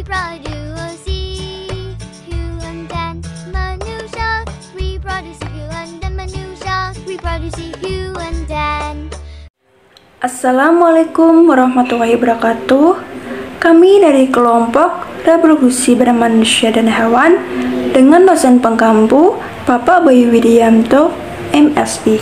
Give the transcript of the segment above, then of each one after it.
reproduksi human dan manusia, reproduksi human dan manusia, reproduksi human dan. Assalamualaikum warahmatullahi wabarakatuh. Kami dari kelompok Reproduksi pada Manusia dan Hewan dengan dosen pengkampu Bapak Bayu Widianto, MSI,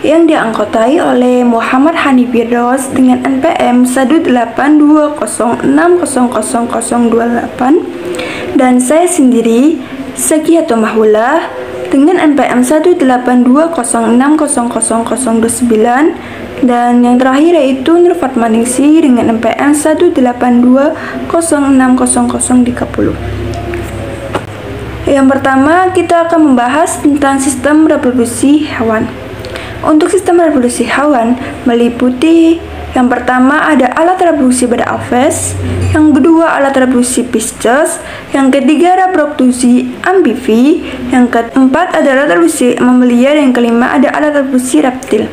yang dianggotai oleh Muhammad Hanif Firdaus dengan NPM 182000028 dan saya sendiri Sekiato Mahula dengan NPM 18206000029 dan yang terakhir yaitu Nurfat Maningsi dengan NPM 182060030. Yang pertama, kita akan membahas tentang sistem reproduksi hewan. Untuk sistem reproduksi hewan meliputi yang pertama ada alat reproduksi pada Aves, yang kedua alat reproduksi Pisces, yang ketiga reproduksi amfibi, yang keempat ada alat reproduksi mamalia, dan yang kelima ada alat reproduksi reptil.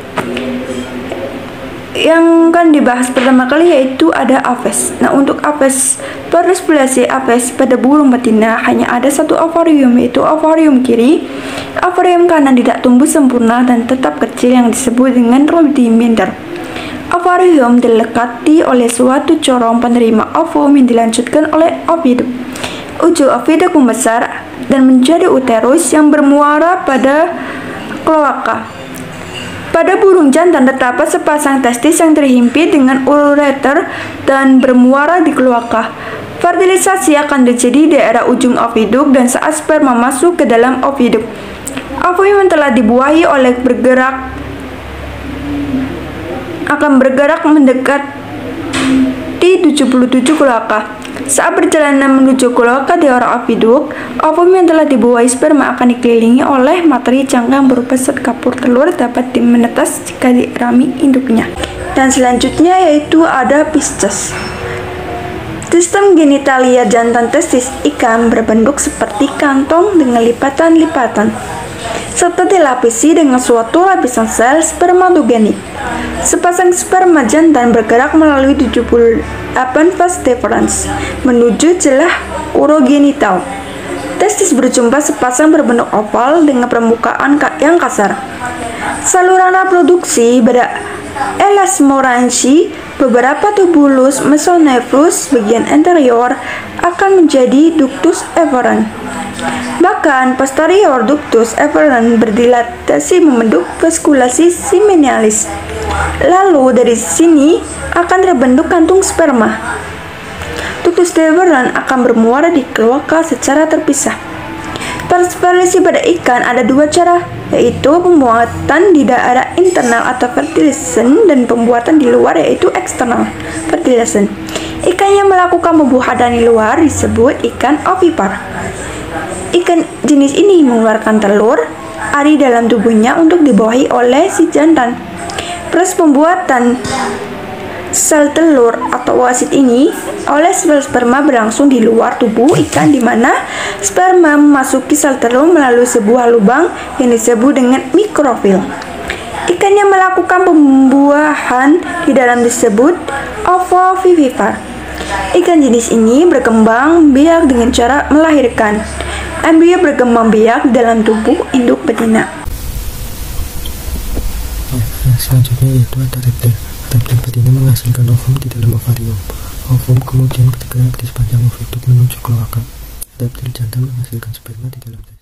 Yang akan dibahas pertama kali yaitu ada Aves. Nah, untuk Aves, pada populasi Aves pada burung betina hanya ada satu ovarium, yaitu ovarium kiri. Ovarium kanan tidak tumbuh sempurna dan tetap kecil yang disebut dengan rudimenter. Ovarium dilekati oleh suatu corong penerima ovum yang dilanjutkan oleh oviduk. Ujung oviduk membesar dan menjadi uterus yang bermuara pada kloaka. Pada burung jantan terdapat sepasang testis yang terhimpit dengan ureter dan bermuara di kloaka. Fertilisasi akan terjadi di daerah ujung oviduk dan saat sperma masuk ke dalam oviduk. Ovum yang telah dibuahi oleh akan bergerak mendekati 77 kloaka. Saat perjalanan menuju kloaka di area oviduk, ovum yang telah dibuahi sperma akan dikelilingi oleh materi jangka berupa zat kapur telur dapat menetas jika dirami induknya. Dan selanjutnya yaitu ada Pisces. Sistem genitalia jantan testis ikan berbentuk seperti kantong dengan lipatan-lipatan, serta dilapisi dengan suatu lapisan sel spermatogenik. Sepasang sperma jantan bergerak melalui 78 vas deferens menuju celah urogenital. Testis berjumpa sepasang berbentuk oval dengan permukaan yang kasar. Saluran reproduksi pada elasmoranchi, beberapa tubulus mesonephros bagian anterior akan menjadi ductus efferent. Bahkan posterior ductus efferent berdilatasi membentuk vaskulasi seminalis. Lalu dari sini akan terbentuk kantung sperma. Ductus efferent akan bermuara di kloaka secara terpisah. Fertilisasi pada ikan ada dua cara, yaitu pembuatan di daerah internal atau fertilization dan pembuatan di luar yaitu external fertilization. Ikan yang melakukan pembuahan di luar disebut ikan ovipar. Ikan jenis ini mengeluarkan telur ari dalam tubuhnya untuk dibawahi oleh si jantan. Proses pembuatan sel telur atau oosit ini oleh sel sperma berlangsung di luar tubuh ikan, di mana sperma memasuki sel telur melalui sebuah lubang yang disebut dengan mikrofil. Ikan yang melakukan pembuahan di dalam disebut ovovivipar. Ikan jenis ini berkembang biak dengan cara melahirkan. Embrio berkembang biak dalam tubuh induk betina. Selanjutnya yaitu ada reptil. Reptil betina menghasilkan ovum di dalam ovarium. Ovum kemudian bergerak di sepanjang oviduk menuju kloaka. Reptil jantan menghasilkan sperma di dalam testis.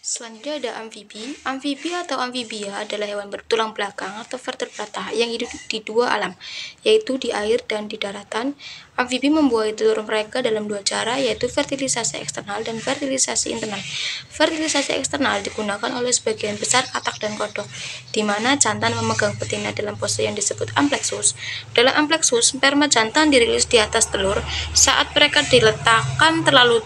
Selanjutnya ada amfibi. Amfibi atau amfibia adalah hewan bertulang belakang atau vertebrata yang hidup di dua alam, yaitu di air dan di daratan. Amfibi membuahi telur mereka dalam dua cara, yaitu fertilisasi eksternal dan fertilisasi internal. Fertilisasi eksternal digunakan oleh sebagian besar katak dan kodok, di mana jantan memegang betina dalam pose yang disebut amplexus. Dalam amplexus, sperma jantan dirilis di atas telur saat mereka diletakkan terlalu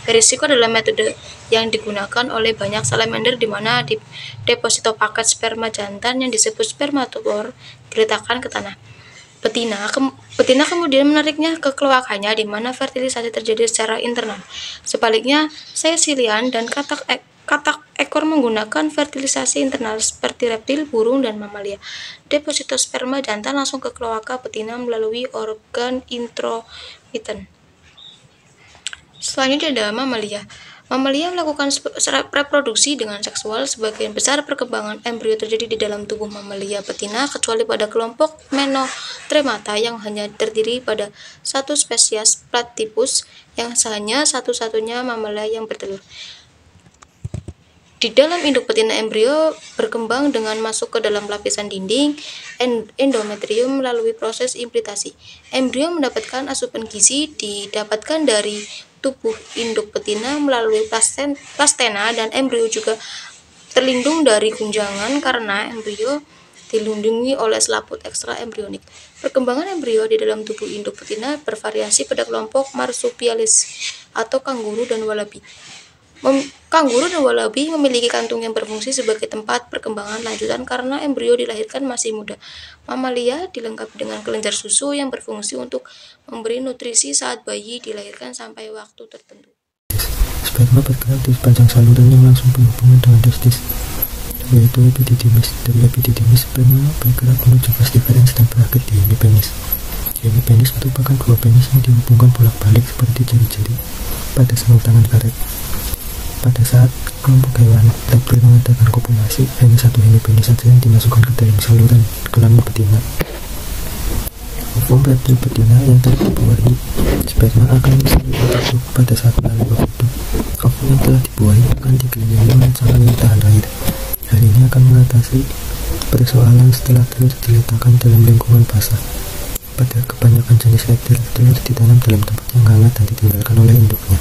berisiko dalam metode yang digunakan oleh banyak salamander, di mana di deposito paket sperma jantan yang disebut spermatophore diletakkan ke tanah. Betina kemudian menariknya ke kloakanya, di mana fertilisasi terjadi secara internal. Sebaliknya, sesilian dan katak katak ekor menggunakan fertilisasi internal seperti reptil, burung, dan mamalia. Deposito sperma jantan langsung ke kloaka betina melalui organ intromiten. Selanjutnya ada mamalia. Mamalia melakukan reproduksi dengan seksual. Sebagian besar perkembangan embrio terjadi di dalam tubuh mamalia betina, kecuali pada kelompok Menotremata yang hanya terdiri pada satu spesies Platypus yang hanya satu-satunya mamalia yang bertelur. Di dalam induk betina, embrio berkembang dengan masuk ke dalam lapisan dinding endometrium melalui proses implantasi. Embrio mendapatkan asupan gizi didapatkan dari tubuh induk betina melalui plastena, dan embrio juga terlindung dari guncangan karena embrio dilindungi oleh selaput ekstra embrionik. Perkembangan embrio di dalam tubuh induk betina bervariasi pada kelompok Marsupialis atau kanguru dan walabi. Kanguru dan walabi memiliki kantung yang berfungsi sebagai tempat perkembangan lanjutan karena embrio dilahirkan masih muda. Mamalia dilengkapi dengan kelenjar susu yang berfungsi untuk memberi nutrisi saat bayi dilahirkan sampai waktu tertentu. Sperma bergerak di sepanjang saluran yang langsung berhubungan dengan testis, yaitu epididymis. Dari epididymis, sperma bergerak menuju vas deferens dan berakhir di hemipenis. Hemipenis merupakan dua penis yang dihubungkan bolak-balik seperti jari-jari pada sarung tangan karet. Pada saat kelompok hewan reptil mengadakan kopulasi, hanya satu hemipenis saja yang dimasukkan ke dalam saluran kelamin betina. Ovum reptil betina yang terbuahi sperma akan terbentuk pada saat melalui oviduct. Ovum yang telah dibuahi akan dikelilingi oleh cairan yang tahan air. Hal ini akan mengatasi persoalan setelah telur diletakkan dalam lingkungan basah. Pada kebanyakan jenis reptil, telur ditanam dalam tempat yang hangat dan ditinggalkan oleh induknya.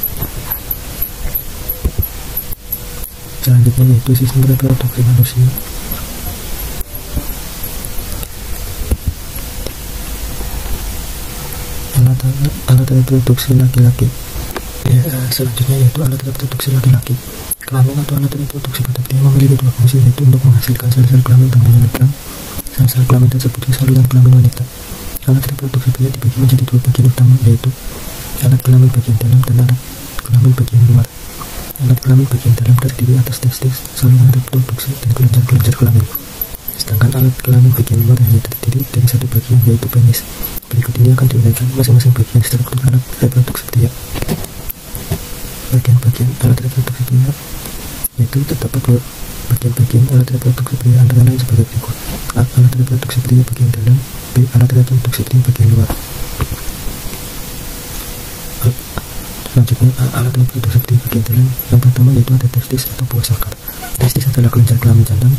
Selanjutnya yaitu sistem reproduksi manusia. Alat reproduksi laki-laki. Selanjutnya yaitu alat reproduksi laki-laki. Kelamin atau alat reproduksi pada pria memiliki dua fungsi, yaitu untuk menghasilkan sel-sel kelamin dan menyalurkan sel-sel kelamin tersebut ke saluran kelamin wanita. Alat reproduksi pria dibagi menjadi dua bagian utama, yaitu alat kelamin bagian dalam dan alat kelamin bagian luar. Alat kelamin bagian dalam terdiri atas testis, saluran reproduksi, dan kelenjar-kelenjar kelamin. Sedangkan alat kelamin bagian luar hanya terdiri dari satu bagian, yaitu penis. Berikut ini akan diuraikan masing-masing bagian struktur alat reproduksi pria. Bagian-bagian alat reproduksi pria, yaitu terdapat dua bagian alat reproduksi pria antara lain sebagai berikut: alat reproduksi pria bagian dalam, B. Alat reproduksi pria bagian luar. Selanjutnya, alat reproduksi pria bagian dalam. Yang pertama yaitu ada testis atau buah sakar. Testis adalah kelenjar kelamin jantan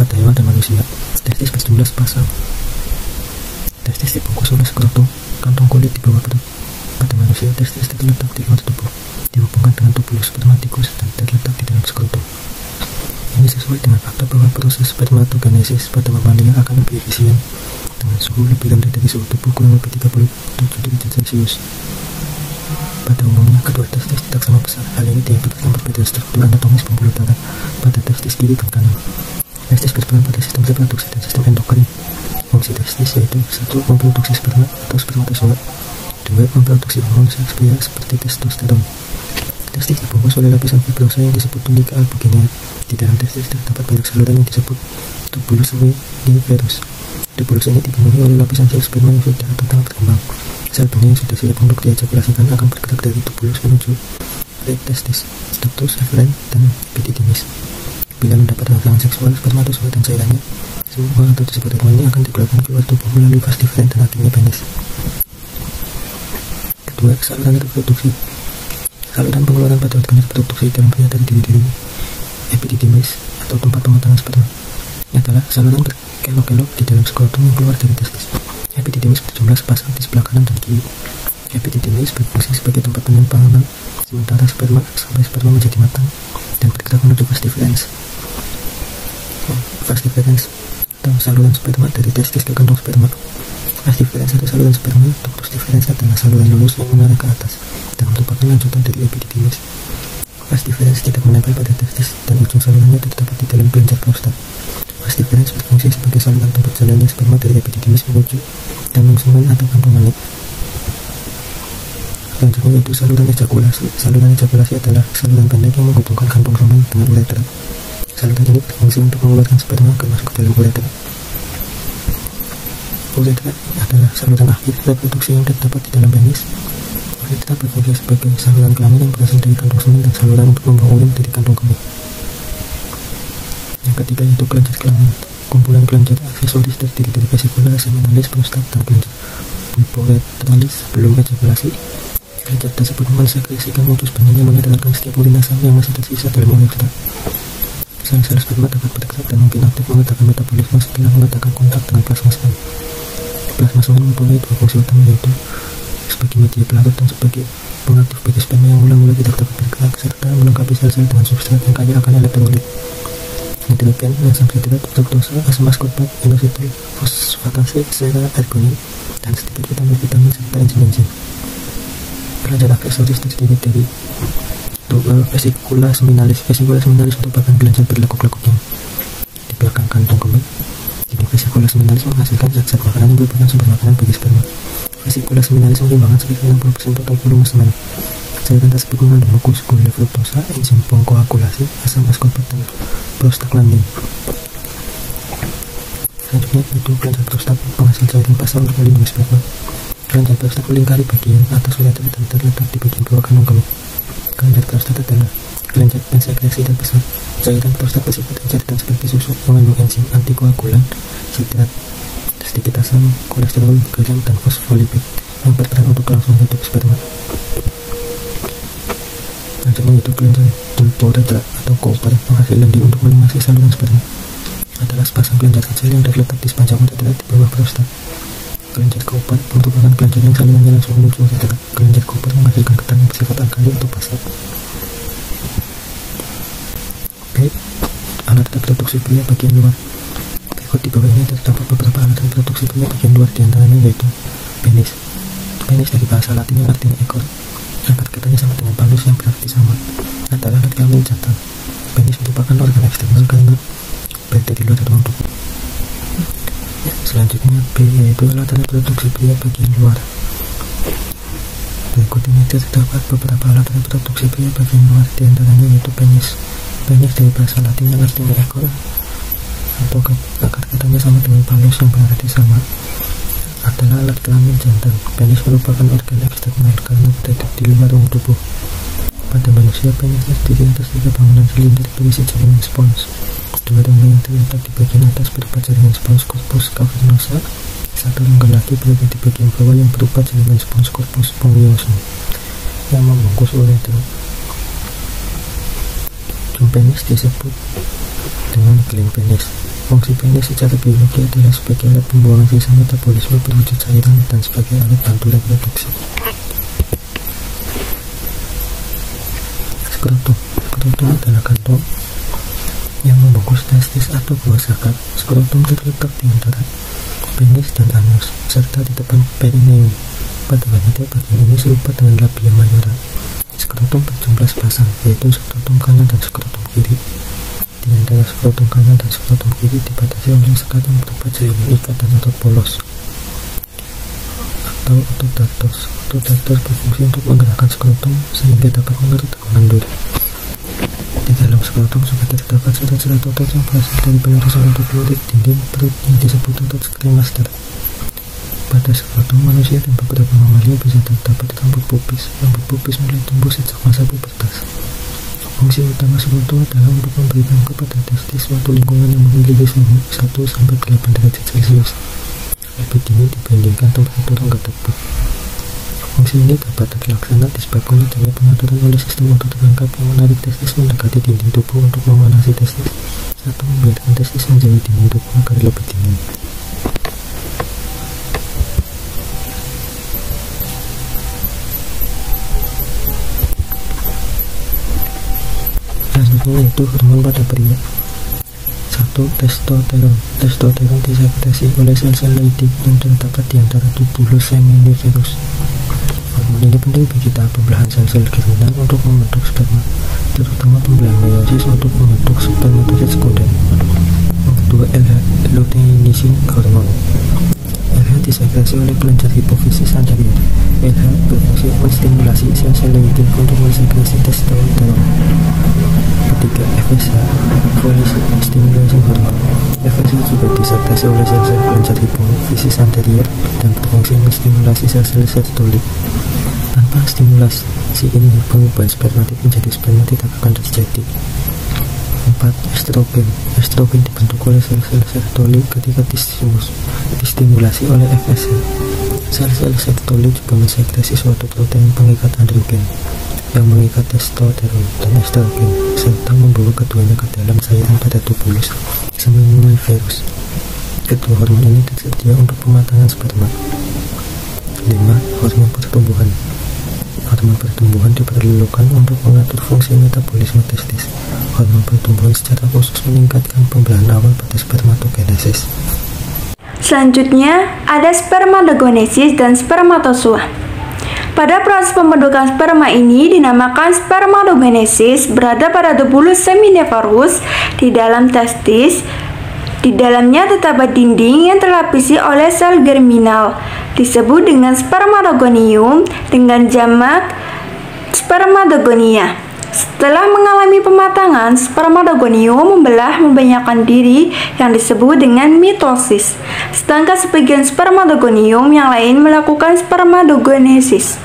pada hewan dan manusia. Testis berjumlah sepasang. Testis dibungkus oleh skrotum, kantong kulit di bawah perut. Pada manusia, testis terletak di luar tubuh, dihubungkan dengan tubulus spermaticus dan terletak di dalam skrotum. Ini sesuai dengan fakta bahwa proses spermatogenesis pada mamalia akan lebih efisien dengan suhu lebih rendah dari suhu tubuh kurang lebih 37 derajat Celcius. Pada umumnya, kedua testis tidak sama besar. Hal ini diakibatkan perbedaan struktur anatomis pembuluh darah pada testis kiri dan kanan. Testis berperan pada sistem reproduksi dan sistem endokrin. Fungsi testis yaitu: 1. Memproduksi sperma atau spermatozoa. 2. Memproduksi hormon seks pria seperti testosteron. Testis dibungkus oleh lapisan fibrosa yang disebut tunika albuginea. Di dalam testis terdapat banyak saluran yang disebut tubulus viviparus. Tubulus ini dipenuhi oleh lapisan sel sperma yang sudah atau tengah berkembang. Sel benih yang sudah siap untuk diejakulasikan akan bergerak dari tubulus menuju testis, ductus efferens, dan epididymis. Bila mendapat rangsangan seksual, spermatozoa dan cairannya, semua atau spermanya akan dikeluarkan keluar tubuh melalui vas deferens dan akhirnya penis. Kedua, saluran reproduksi. Saluran pengeluaran pada organ reproduksi dalam pria terdiri dari epididymis atau tempat pematangan sperma. Ini adalah saluran berkelok-kelok di dalam skrotum yang keluar dari testis. Epididymis berjumlah sepasang di sebelah kanan dan kiri. Epididymis berfungsi sebagai tempat penyimpanan sementara sperma sampai sperma menjadi matang dan bergerak menuju vas deferens. Vas deferens atau saluran sperma dari testis ke kantong sperma. Vas deferens atau saluran sperma, ductus deferens adalah saluran lurus yang mengarah ke atas dan merupakan lanjutan dari epididymis. Vas deferens tidak menempel pada testis dan ujung salurannya terdapat di dalam kelenjar prostat. Vas deferens berfungsi sebagai saluran tempat jalannya sperma dari epididymis menuju kandung semen atau kantong manik. Selanjutnya yaitu saluran ejakulasi. Saluran ejakulasi adalah saluran pendek yang menghubungkan kantong kemih dengan uretra. Saluran ini berfungsi untuk mengeluarkan sperma agar masuk ke dalam uretra. Uretra adalah saluran akhir reproduksi yang terdapat di dalam penis. Uretra berfungsi sebagai saluran kelamin yang berasal dari kantong semen dan saluran untuk membuang urin dari kantong kemih. Yang ketiga yaitu kelenjar kelamin. Kumpulan kelenjar aksesoris terdiri dari vesikula, seminalis, prostat, dan kelenjar puboretralis sebelum ejakulasi. Kelenjar tersebut mensekresikan usus badan yang menetralkan setiap urinasi yang masih tersisa dalam uretra. Sel-sel sperma dapat bergerak dan mungkin aktif mengadakan metabolisme setelah mengadakan kontak dengan plasma semen. Plasma semen mempunyai dua fungsi utama, yaitu sebagai media pelarut dan sebagai pengaktif bagi sperma yang mula-mula tidak dapat bergerak, serta melengkapi sel-sel dengan substrat yang kaya akan elektrolit, nitrogen, asam sitrat, fruktosa, asam askorbat, inositol, fosfatase, sera, argonin, dan sedikit vitamin-vitamin serta enzim-enzim. Kelenjar aksesoris terdiri dari vesikula seminalis. Vesikula seminalis merupakan kelenjar berlekuk-lekuk yang di belakang kantong kemih. Jadi vesikula seminalis menghasilkan zat-zat makanan yang merupakan sumber makanan bagi sperma. Vesikula seminalis menyumbangkan sekitar 60% total volume semen. Cairan tersebut mengandung glukosa, gula, fruktosa, enzim pengkoagulasi, asam askorbat, dan prostaglandin. Selanjutnya itu kelenjar prostat, penghasil cairan pasar melindungi sperma. Kelenjar prostat melingkari bagian atas uretra dan terletak di bagian bawah kantong kemih. Kelenjar prostat adalah kelenjar pensekresi terbesar. Cairan prostat bersifat encer dan seperti susu, mengandung enzim antikoagulan, sitrat, sedikit asam, kolesterol, garam, dan fosfolipid yang berperan untuk kelangsungan hidup sperma. Selanjutnya itu kelenjar puboretra atau Cooper, penghasil lendi untuk melumasi saluran sperma. Adalah sepasang kelenjar kecil yang terletak di sepanjang uretra di bawah prostat. Kelenjar Cooper merupakan kelenjar yang salurannya langsung menuju uretra. Kelenjar Cooper menghasilkan ketan yang bersifat alkali atau basa. Oke, alat reproduksi pria bagian luar. Berikut di bawah ini terdapat beberapa alat reproduksi pria bagian luar, diantaranya yaitu penis. Penis dari bahasa Latin yang artinya ekor. Akar katanya sama dengan palus yang berarti sama. Adalah alat kelamin jantan. Penis merupakan organ eksternal karena berada di luar ruang tubuh. Selanjutnya B, yaitu alat reproduksi pria bagian luar. Berikut ini terdapat beberapa alat reproduksi pria bagian luar, diantaranya yaitu penis. Penis dari bahasa Latin yang artinya ekor atau akar katanya sama dengan palus yang berarti sama. Adalah alat kelamin jantan. Penis merupakan organ eksternal karena berada di luar ruang tubuh. Pada manusia, penis terdiri atas 3 bangunan silinder berisi jaringan spons. Dua rongga yang terletak di bagian atas berupa jaringan spons corpus cavernosa. Satu rongga lagi berada di bagian bawah yang berupa jaringan spons corpus spongiosum yang membungkus uretra. Ujung penis disebut dengan gland penis. Fungsi penis secara biologi adalah sebagai alat pembuangan sisa metabolisme berwujud cairan dan sebagai alat bantu reproduksi. Skrotum. Skrotum adalah kantong yang membungkus testis atau buah zakar. Skrotum terletak di antara penis dan anus serta di depan perineum. Pada wanita, bagian ini serupa dengan labia mayora. Skrotum berjumlah sepasang, yaitu skrotum kanan dan skrotum kiri. Di antara skrotum kanan dan skrotum kiri dibatasi oleh sekat yang berupa jaringan ikatan otot polos atau otodartos. Otodartos berfungsi untuk menggerakkan skrotum sehingga dapat mengerut dan mengendur. Di dalam skrotum juga terdapat serat-serat otot yang berasal dari penerusan otot lurik dinding perut yang disebut otot scremaster. Pada skrotum manusia dan beberapa mamalia bisa terdapat rambut pubis. Rambut pubis mulai tumbuh sejak masa pubertas. Fungsi utama skrotum adalah untuk memberikan kepada testis suatu lingkungan yang memiliki suhu 1-8 derajat Celcius lebih dingin dibandingkan temperatur rongga tubuh. Fungsi ini dapat terlaksana disebabkan adanya pengaturan oleh sistem otot rangkap yang menarik testis mendekati dinding tubuh untuk memanasi testis atau membiarkan testis menjauhi dinding tubuh agar lebih dingin. Selanjutnya yaitu hormon pada pria. 1. Testosteron. Testosteron disekresi oleh sel-sel Leydig yang terdapat di antara tubulus seminiferus. Hormon ini penting bagi tahap pembelahan sel-sel germinal untuk membentuk sperma, terutama pembelahan meiosis untuk membentuk spermatosit sekunder. Yang kedua, LH, luteinizing hormon. LH disekresi oleh kelenjar hipofisis anterior. LH berfungsi berfungsi menstimulasi sel-sel leukemia untuk mensekresi testosteron. Ketiga, FSH, Follicle Stimulation Hormone. FSH juga disertasi oleh sel-sel kelenjar hipofisis anterior dan berfungsi menstimulasi sel-sel sertoli. Tanpa stimulasi ini, pengubahan spermatid menjadi spermatid tak akan terjadi. 4. Estrogen. Estrogen dibentuk oleh sel-sel sertoli ketika distimulasi oleh FSH. Sel-sel sertoli juga mensekresi suatu protein pengikat androgen yang mengikat testosteron dan estrogen serta membawa keduanya ke dalam cairan pada tubulus seminiferus. Kedua hormon ini tersedia untuk pematangan sperma. 5. Hormon pertumbuhan. Hormon pertumbuhan diperlukan untuk mengatur fungsi metabolisme testis. Hormon pertumbuhan secara khusus meningkatkan pembelahan awal pada spermatogenesis. Selanjutnya, ada spermatogenesis dan spermatozoa. Pada proses pembentukan sperma ini dinamakan spermatogenesis, berada pada tubulus seminiferus di dalam testis. Di dalamnya terdapat dinding yang terlapisi oleh sel germinal, disebut dengan spermatogonium dengan jamak spermatogonia. Setelah mengalami pematangan, spermatogonium membanyakkan diri yang disebut dengan mitosis. Sedangkan sebagian spermatogonium yang lain melakukan spermatogenesis.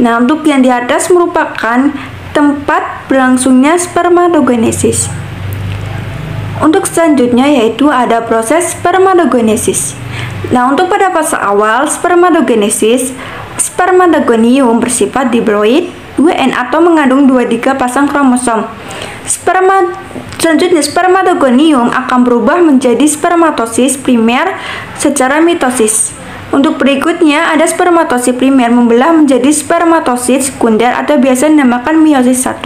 Nah, untuk yang di atas merupakan tempat berlangsungnya spermatogenesis. Untuk selanjutnya yaitu ada proses spermatogenesis. Nah, untuk pada fase awal spermatogenesis, spermatogonium bersifat diploid 2N atau mengandung 23 pasang kromosom. Selanjutnya spermatogonium akan berubah menjadi spermatosis primer secara mitosis. Untuk berikutnya ada spermatosis primer membelah menjadi spermatosis sekunder atau biasa dinamakan meiosis 1.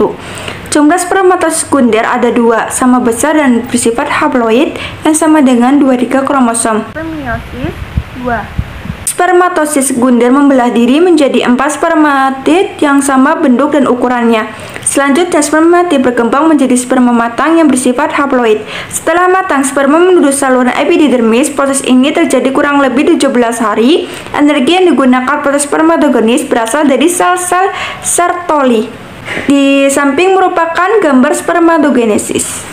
Jumlah spermatosis sekunder ada 2, sama besar dan bersifat haploid yang sama dengan 23 kromosom. Meiosis 2. Spermatosis sekunder membelah diri menjadi 4 spermatid yang sama bentuk dan ukurannya. Selanjutnya spermatid berkembang menjadi sperma matang yang bersifat haploid. Setelah matang, sperma menuju saluran epididermis. Proses ini terjadi kurang lebih 17 hari. Energi yang digunakan proses spermatogenesis berasal dari sel-sel sertoli. Di samping merupakan gambar spermatogenesis.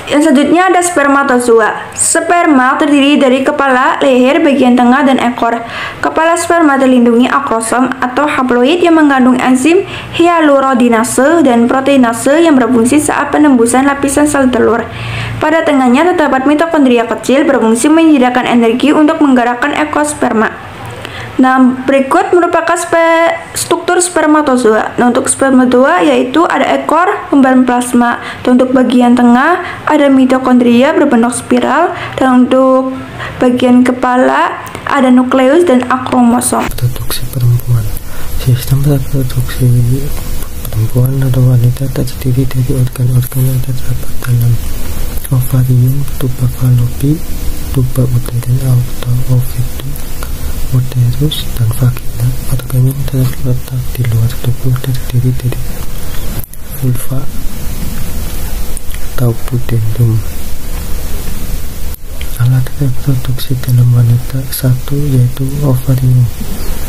Yang selanjutnya ada spermatozoa. Sperma terdiri dari kepala, leher, bagian tengah, dan ekor. Kepala sperma dilindungi akrosom atau haploid yang mengandung enzim hyaluronidase dan proteinase yang berfungsi saat penembusan lapisan sel telur. Pada tengahnya terdapat mitokondria kecil berfungsi menyediakan energi untuk menggerakkan ekosperma. Nah, berikut merupakan struktur spermatozoa. Nah, untuk spermatozoa yaitu ada ekor, pembaran plasma. Dan untuk bagian tengah ada mitokondria berbentuk spiral. Dan untuk bagian kepala ada nukleus dan akromosom. Reproduksi perempuan. Sistem reproduksi perempuan atau wanita terdiri dari organ-organ yang terdapat dalam ovarium, tuba fallopi, tuba uterin atau oviduct, uterus, dan vagina. Organ yang terletak di luar tubuh terdiri dari vulva atau pudendum. Alat reproduksi dalam wanita satu yaitu ovarium.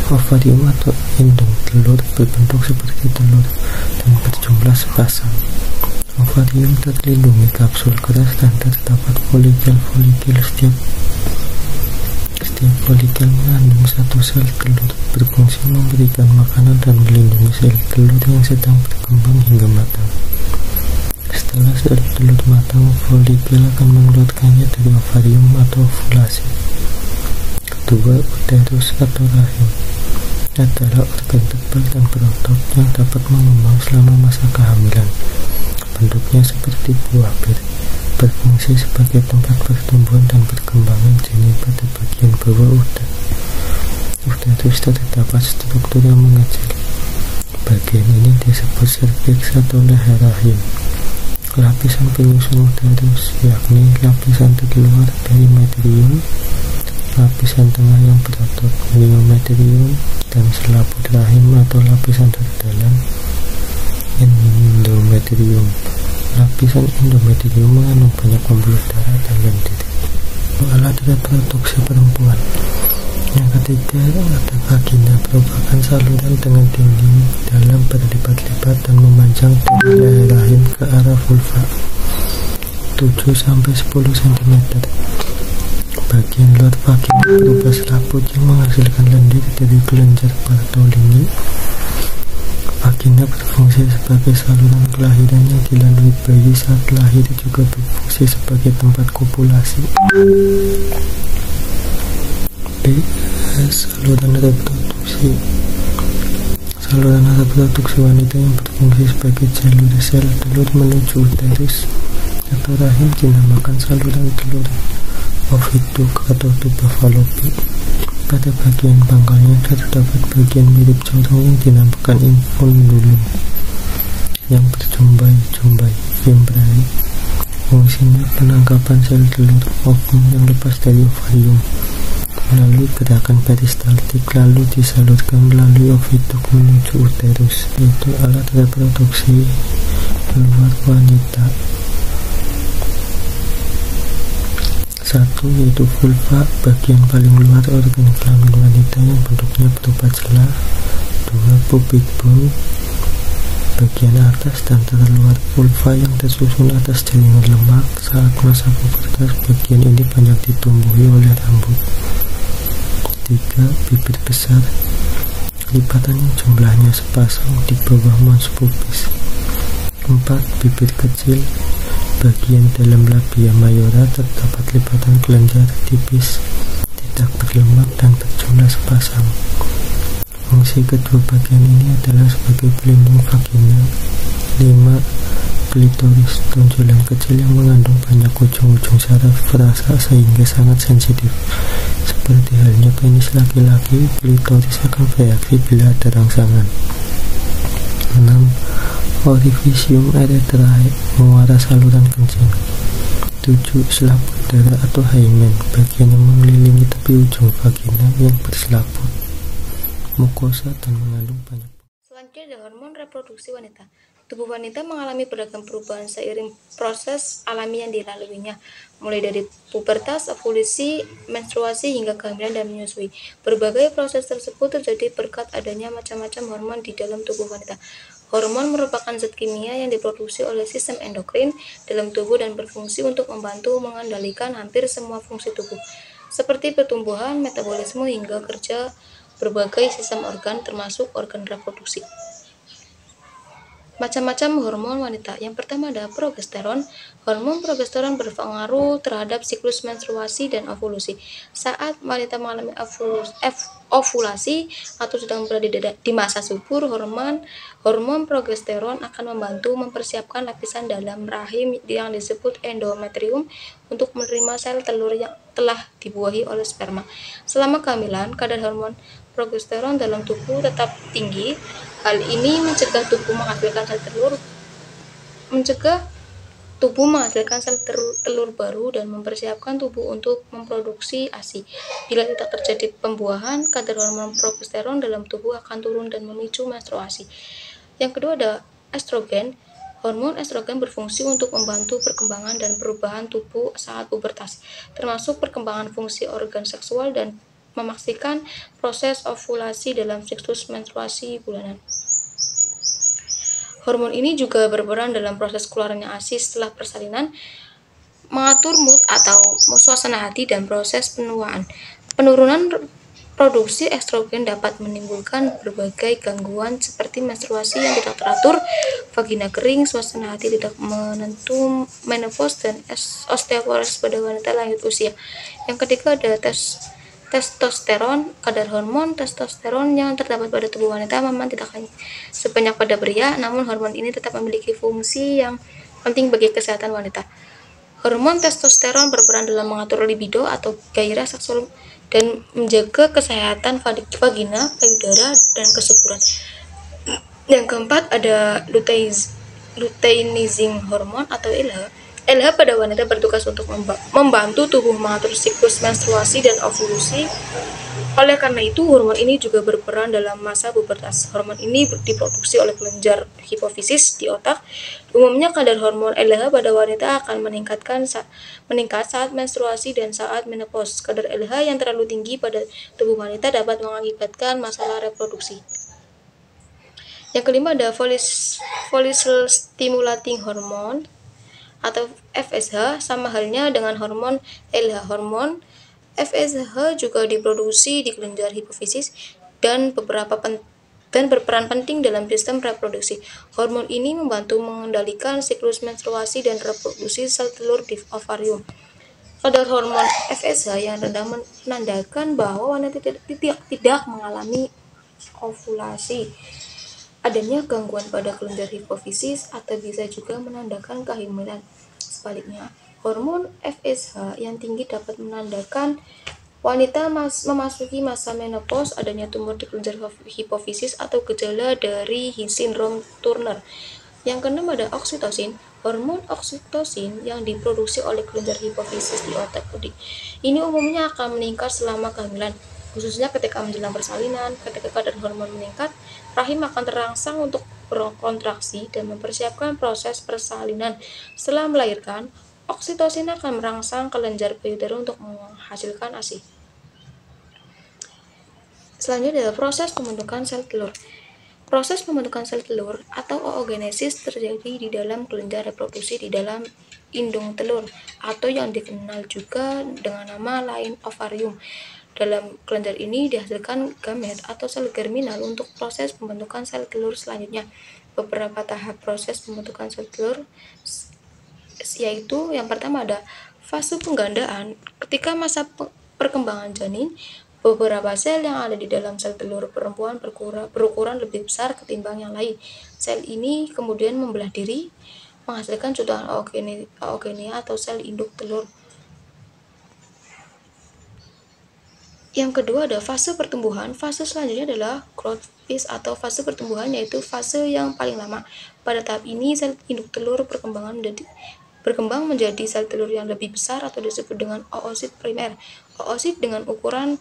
Ovarium atau indung telur berbentuk seperti telur dan berjumlah sepasang. Ovarium terlindungi kapsul keras dan terdapat folikel-folikel. Setiap folikel mengandung satu sel telur, berfungsi memberikan makanan dan melindungi sel telur yang sedang berkembang hingga matang. Setelah sel telur matang, folikel akan mengeluarkannya dari ovarium atau ovulasi. Kedua, uterus atau rahim adalah organ tebal dan berotot yang dapat mengembang selama masa kehamilan. Bentuknya seperti buah bir, berfungsi sebagai tempat pertumbuhan dan perkembangan janin pada bagian bawah uterus terdapat struktur yang mengecil. Bagian ini disebut serviks atau leher rahim. Lapisan penyusun uterus yakni lapisan terluar dari metrium, lapisan tengah yang berotot myometrium, dan selaput rahim atau lapisan terdalam endometrium. Lapisan endometrium mengandung banyak pembuluh darah dan lendir. Alat reproduksi perempuan. Yang ketiga, ada vagina, merupakan saluran dengan dinding dalam berlipat-lipat dan memanjang dari rahim ke arah vulva 7-10 cm. Bagian luar vagina berupa selaput yang menghasilkan lendir dari kelenjar Bartolini. Vagina berfungsi sebagai saluran kelahiran yang dilalui bayi saat lahir, juga berfungsi sebagai tempat kopulasi. Saluran reproduksi. Saluran reproduksi wanita yang berfungsi sebagai jalur sel telur menuju uterus atau rahim dinamakan saluran telur oviduk atau tuba fallopi. Pada bagian pangkalnya terdapat bagian mirip corong yang dinamakan infundulum yang berjumbai-jumbai membrane. Fungsinya penangkapan sel telur ovum yang lepas dari ovarium melalui gerakan peristaltik, lalu disalurkan melalui oviduk menuju uterus, yaitu alat reproduksi luar wanita. 1. Yaitu vulva, bagian paling luar organ kelamin wanita yang bentuknya berupa celah. 2. Pubic bone, bagian atas dan terluar vulva yang tersusun atas jaringan lemak. Saat masa pubertas, bagian ini banyak ditumbuhi oleh rambut. 3. Bibir besar, lipatan yang jumlahnya sepasang di bawah mons pubis. 4. Bibir kecil, bagian dalam labia mayora terdapat lipatan kelenjar tipis, tidak berlemak dan berjumlah sepasang. Fungsi kedua bagian ini adalah sebagai pelindung vagina. 5. Klitoris, tonjolan kecil yang mengandung banyak ujung-ujung saraf perasa sehingga sangat sensitif. Seperti halnya penis laki-laki, klitoris akan bereaksi bila ada rangsangan. 6. Orifisium eretrae, muara saluran kencing. 7. Selaput darah atau hymen, bagian yang mengelilingi tepi ujung vagina yang berselaput, mukosa dan mengandung banyak. Selanjutnya ada hormon reproduksi wanita. Tubuh wanita mengalami beragam perubahan seiring proses alami yang dilaluinya, mulai dari pubertas, ovulasi, menstruasi, hingga kehamilan dan menyusui. Berbagai proses tersebut terjadi berkat adanya macam-macam hormon di dalam tubuh wanita. Hormon merupakan zat kimia yang diproduksi oleh sistem endokrin dalam tubuh dan berfungsi untuk membantu mengendalikan hampir semua fungsi tubuh, seperti pertumbuhan, metabolisme, hingga kerja berbagai sistem organ, termasuk organ reproduksi. Macam-macam hormon wanita. Yang pertama ada progesteron. Hormon progesteron berpengaruh terhadap siklus menstruasi dan ovulasi. Saat wanita mengalami ovulasi atau sedang berada di masa subur, hormon progesteron akan membantu mempersiapkan lapisan dalam rahim yang disebut endometrium untuk menerima sel telur yang telah dibuahi oleh sperma. Selama kehamilan, kadar hormon progesteron dalam tubuh tetap tinggi. Hal ini mencegah tubuh menghasilkan sel telur baru dan mempersiapkan tubuh untuk memproduksi ASI. Bila tidak terjadi pembuahan, kadar hormon progesteron dalam tubuh akan turun dan memicu menstruasi. Yang kedua ada estrogen. Hormon estrogen berfungsi untuk membantu perkembangan dan perubahan tubuh saat pubertas, termasuk perkembangan fungsi organ seksual dan memastikan proses ovulasi dalam siklus menstruasi bulanan. Hormon ini juga berperan dalam proses keluarnya ASI setelah persalinan, mengatur mood atau suasana hati, dan proses penuaan. Penurunan produksi estrogen dapat menimbulkan berbagai gangguan seperti menstruasi yang tidak teratur, vagina kering, suasana hati tidak menentu, menopause, dan osteoporosis pada wanita lanjut usia. Yang ketiga ada testosteron. Kadar hormon testosteron yang terdapat pada tubuh wanita memang tidak sebanyak pada pria, namun hormon ini tetap memiliki fungsi yang penting bagi kesehatan wanita. Hormon testosteron berperan dalam mengatur libido atau gairah seksual dan menjaga kesehatan vagina, payudara, dan kesuburan. Yang keempat ada luteinizing hormon atau LH. LH pada wanita bertugas untuk membantu tubuh mengatur siklus menstruasi dan ovulasi Oleh karena itu, hormon ini juga berperan dalam masa pubertas. Hormon ini diproduksi oleh kelenjar hipofisis di otak. Umumnya kadar hormon LH pada wanita akan meningkat saat menstruasi dan saat menopause. Kadar LH yang terlalu tinggi pada tubuh wanita dapat mengakibatkan masalah reproduksi. Yang kelima ada follicle stimulating hormone atau FSH, sama halnya dengan hormon LH. Hormon FSH juga diproduksi di kelenjar hipofisis dan berperan penting dalam sistem reproduksi. Hormon ini membantu mengendalikan siklus menstruasi dan reproduksi sel telur di ovarium. Kadar hormon FSH yang rendah menandakan bahwa wanita tidak mengalami ovulasi. Adanya gangguan pada kelenjar hipofisis atau bisa juga menandakan kehamilan. Sebaliknya, hormon FSH yang tinggi dapat menandakan wanita memasuki masa menopause, adanya tumor di kelenjar hipofisis atau gejala dari sindrom Turner. Yang keenam ada oksitosin. Hormon oksitosin yang diproduksi oleh kelenjar hipofisis di otak budi. Ini umumnya akan meningkat selama kehamilan, khususnya ketika menjelang persalinan. Ketika kadar hormon meningkat, rahim akan terangsang untuk berkontraksi dan mempersiapkan proses persalinan. Setelah melahirkan, oksitosin akan merangsang kelenjar payudara untuk menghasilkan ASI. Selanjutnya adalah proses pembentukan sel telur. Proses pembentukan sel telur atau oogenesis terjadi di dalam kelenjar reproduksi di dalam indung telur, atau yang dikenal juga dengan nama lain ovarium. Dalam kelenjar ini dihasilkan gamet atau sel germinal untuk proses pembentukan sel telur selanjutnya. Beberapa tahap proses pembentukan sel telur yaitu yang pertama ada fase penggandaan. Ketika masa perkembangan janin, beberapa sel yang ada di dalam sel telur perempuan berukuran lebih besar ketimbang yang lain. Sel ini kemudian membelah diri, menghasilkan jutaan oogenia atau sel induk telur. Yang kedua ada fase pertumbuhan. Fase selanjutnya adalah growth phase atau fase pertumbuhan, yaitu fase yang paling lama. Pada tahap ini sel induk telur berkembang menjadi sel telur yang lebih besar atau disebut dengan oosit primer. Oosit dengan ukuran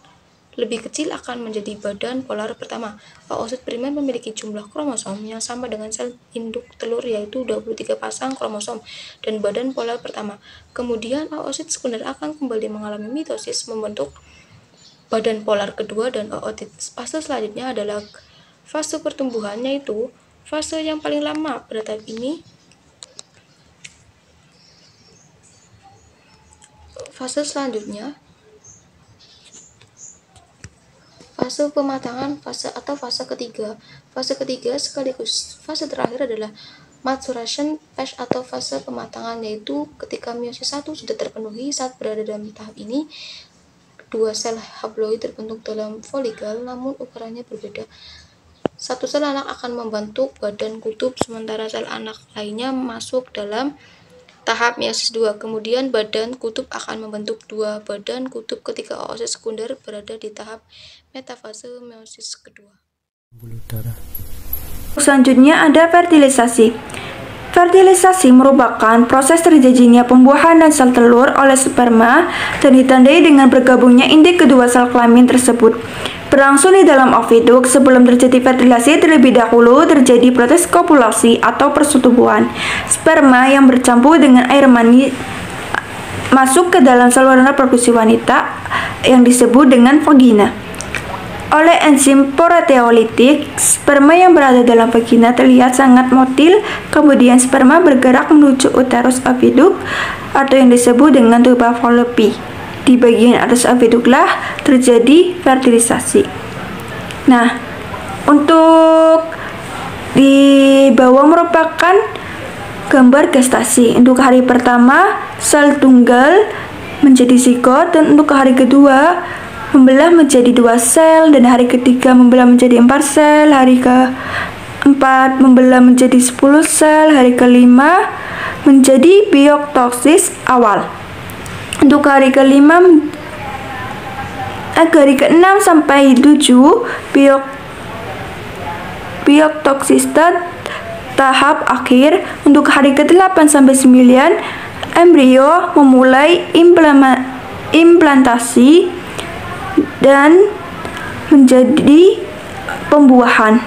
lebih kecil akan menjadi badan polar pertama. Oosit primer memiliki jumlah kromosom yang sama dengan sel induk telur, yaitu 23 pasang kromosom dan badan polar pertama. Kemudian oosit sekunder akan kembali mengalami mitosis membentuk badan polar kedua dan ootit. Fase selanjutnya adalah fase pertumbuhan, yaitu fase yang paling lama. Pada tahap ini fase selanjutnya fase pematangan, fase ketiga. Fase ketiga sekaligus fase terakhir adalah maturation phase atau fase pematangan, yaitu ketika meiosis 1 sudah terpenuhi. Saat berada dalam tahap ini, dua sel haploid terbentuk dalam folikel, namun ukurannya berbeda. Satu sel anak akan membentuk badan kutub, sementara sel anak lainnya masuk dalam tahap meiosis 2. Kemudian badan kutub akan membentuk dua badan kutub ketika oosit sekunder berada di tahap metafase meiosis kedua. Selanjutnya ada fertilisasi. Fertilisasi merupakan proses terjadinya pembuahan dan sel telur oleh sperma dan ditandai dengan bergabungnya inti kedua sel kelamin tersebut. Berlangsung di dalam oviduk. Sebelum terjadi fertilisasi, terlebih dahulu terjadi proses kopulasi atau persetubuhan. Sperma yang bercampur dengan air mani masuk ke dalam saluran reproduksi wanita yang disebut dengan vagina. Oleh enzim proteolitik, sperma yang berada dalam vagina terlihat sangat motil. Kemudian sperma bergerak menuju uterus oviduk atau yang disebut dengan tuba Fallopi. Di bagian atas oviduklah terjadi fertilisasi. Nah, untuk di bawah merupakan gambar gestasi. Untuk hari pertama, sel tunggal menjadi zigot, dan untuk hari kedua membelah menjadi 2 sel, dan hari ketiga membelah menjadi 4 sel, hari keempat membelah menjadi 10 sel, hari kelima menjadi bioptosis awal. Untuk hari kelima, hari ke-6 sampai 7 bioptosis tahap akhir. Untuk hari ke-8 sampai 9 embrio memulai implantasi, dan menjadi pembuahan,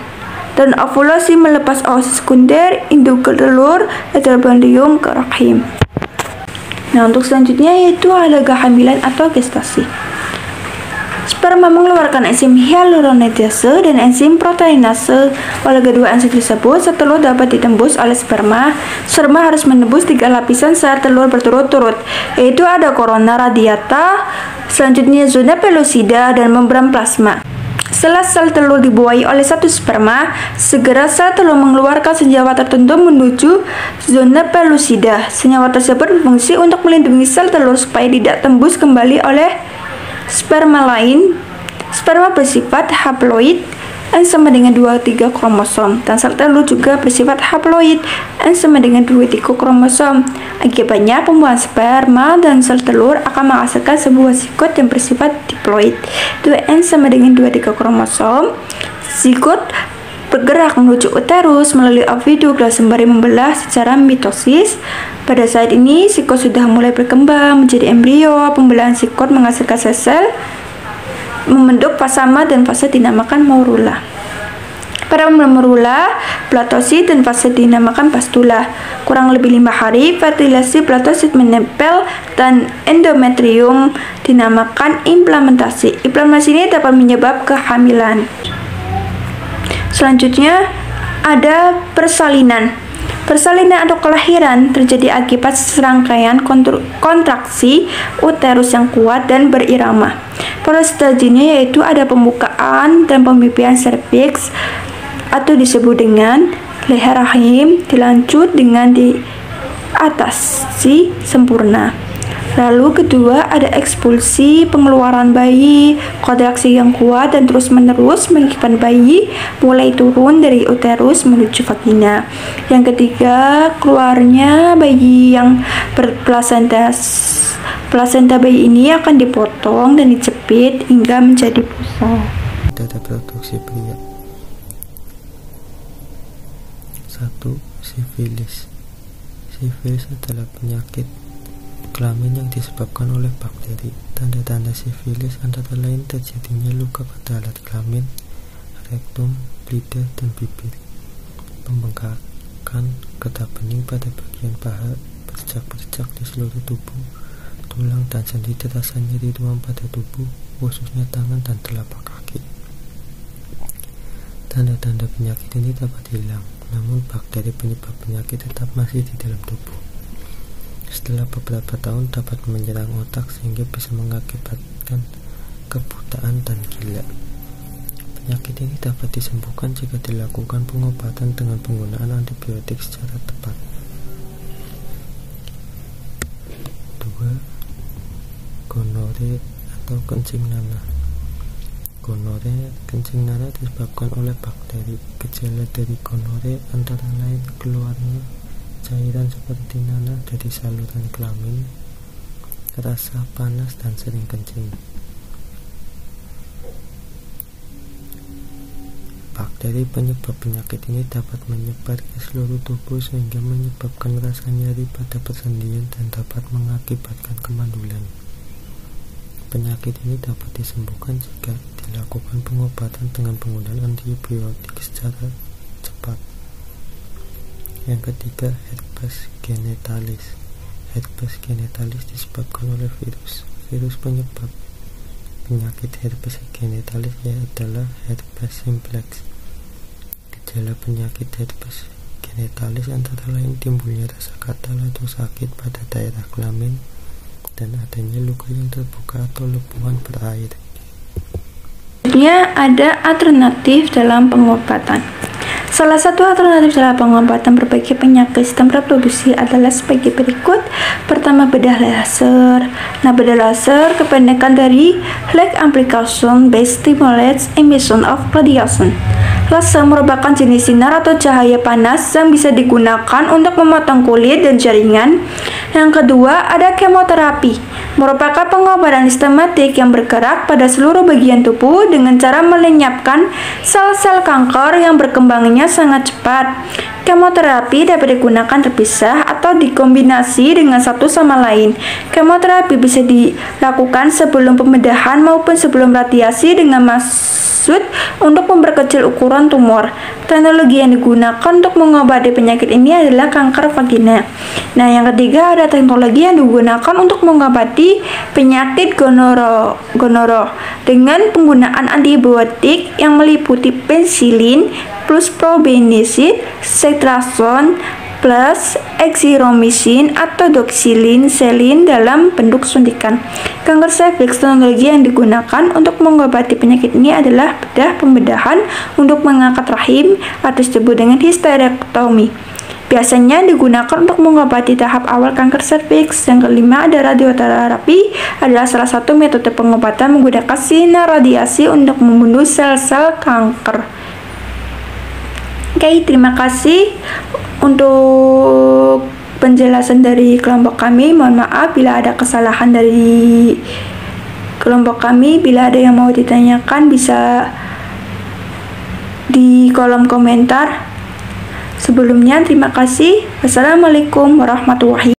dan ovulasi melepas oosit sekunder, induk ke telur, endometrium ke rahim. Nah, untuk selanjutnya yaitu ada kehamilan atau gestasi. Sperma mengeluarkan enzim hyaluronidase dan enzim proteinase. Oleh kedua enzim tersebut, saat telur dapat ditembus oleh sperma harus menembus 3 lapisan saat telur berturut-turut, yaitu ada corona radiata, selanjutnya zona pellucida, dan membran plasma. Setelah sel telur dibuahi oleh satu sperma, segera sel telur mengeluarkan senyawa tertentu menuju zona pellucida. Senyawa tersebut berfungsi untuk melindungi sel telur supaya tidak tembus kembali oleh sperma lain. Sperma bersifat haploid, N sama dengan 23 kromosom, dan sel telur juga bersifat haploid, N sama dengan 23 kromosom. Akibatnya, pembuahan sperma dan sel telur akan menghasilkan sebuah zigot yang bersifat diploid, 2N sama dengan 23 kromosom. Zigot bergerak menuju uterus melalui oviduk dan sembari membelah secara mitosis. Pada saat ini, zigot sudah mulai berkembang menjadi embrio. Pembelahan zigot menghasilkan sel-sel membentuk plasma dan fase dinamakan morula. Pada morula, platosit dan fase dinamakan pastula. Kurang lebih 5 hari, fertilisasi platosit menempel dan endometrium dinamakan implementasi. Implementasi ini dapat menyebabkan kehamilan. Selanjutnya ada persalinan. Persalinan atau kelahiran terjadi akibat serangkaian kontraksi uterus yang kuat dan berirama. Pada stadinya yaitu ada pembukaan dan pembibitan serviks atau disebut dengan leher rahim, dilanjut dengan diatasi sempurna. Lalu kedua ada ekspulsi, pengeluaran bayi, kontraksi yang kuat dan terus-menerus mengikat bayi mulai turun dari uterus menuju vagina. Yang ketiga, keluarnya bayi yang berplasenta. Plasenta bayi ini akan dipotong dan dijepit hingga menjadi busa. Data reproduksi pria. 1. Sifilis. Sifilis adalah penyakit kelamin yang disebabkan oleh bakteri. Tanda-tanda sifilis antara lain terjadinya luka pada alat kelamin, rektum, lidah, dan bibir, pembengkakan getah bening pada bagian paha, bercak-bercak di seluruh tubuh, tulang dan sendi, terasa nyeri ruam pada tubuh, khususnya tangan dan telapak kaki. Tanda-tanda penyakit ini dapat hilang, namun bakteri penyebab penyakit tetap masih di dalam tubuh. Setelah beberapa tahun dapat menyerang otak sehingga bisa mengakibatkan kebutaan dan gila. Penyakit ini dapat disembuhkan jika dilakukan pengobatan dengan penggunaan antibiotik secara tepat. 2. Gonore atau kencing nanah. Gonore, kencing nanah disebabkan oleh bakteri. Gejala dari gonore antara lain keluarnya cairan seperti nanah dari saluran kelamin, rasa panas dan sering kencing. Bakteri penyebab penyakit ini dapat menyebar ke seluruh tubuh sehingga menyebabkan rasa nyeri pada persendian dan dapat mengakibatkan kemandulan. Penyakit ini dapat disembuhkan jika dilakukan pengobatan dengan penggunaan antibiotik secara cepat. Yang ketiga, herpes genitalis. Herpes genitalis disebabkan oleh virus. Virus penyebab penyakit herpes genitalis adalah herpes simplex. Gejala penyakit herpes genitalis antara lain timbulnya rasa gatal atau sakit pada daerah kelamin dan adanya luka yang terbuka atau lepuhan berair. Selanjutnya ada alternatif dalam pengobatan. Salah satu alternatif dalam pengobatan berbagai penyakit sistem reproduksi adalah sebagai berikut. Pertama, bedah laser. Nah, bedah laser kependekan dari Light Application Based Stimulates Emission of Radiation. Laser merupakan jenis sinar atau cahaya panas yang bisa digunakan untuk memotong kulit dan jaringan. Yang kedua, ada kemoterapi, merupakan pengobatan sistematik yang bergerak pada seluruh bagian tubuh dengan cara melenyapkan sel-sel kanker yang berkembangnya sangat cepat. Kemoterapi dapat digunakan terpisah atau dikombinasi dengan satu sama lain. Kemoterapi bisa dilakukan sebelum pembedahan maupun sebelum radiasi dengan maksud untuk memperkecil ukuran tumor. Teknologi yang digunakan untuk mengobati penyakit ini adalah kanker vagina. Nah, yang ketiga ada teknologi yang digunakan untuk mengobati penyakit gonoro dengan penggunaan antibiotik yang meliputi pensilin plus probenecid, cetrazone plus erythromycin atau doxycycline dalam bentuk suntikan. Kanker serviks, teknologi yang digunakan untuk mengobati penyakit ini adalah bedah pembedahan untuk mengangkat rahim atau disebut dengan histerektomi. Biasanya digunakan untuk mengobati tahap awal kanker serviks. Yang kelima ada radioterapi, adalah salah satu metode pengobatan menggunakan sinar radiasi untuk membunuh sel-sel kanker. Oke, terima kasih untuk penjelasan dari kelompok kami. Mohon maaf bila ada kesalahan dari kelompok kami. Bila ada yang mau ditanyakan bisa di kolom komentar. Sebelumnya terima kasih. Wassalamualaikum warahmatullahi wabarakatuh.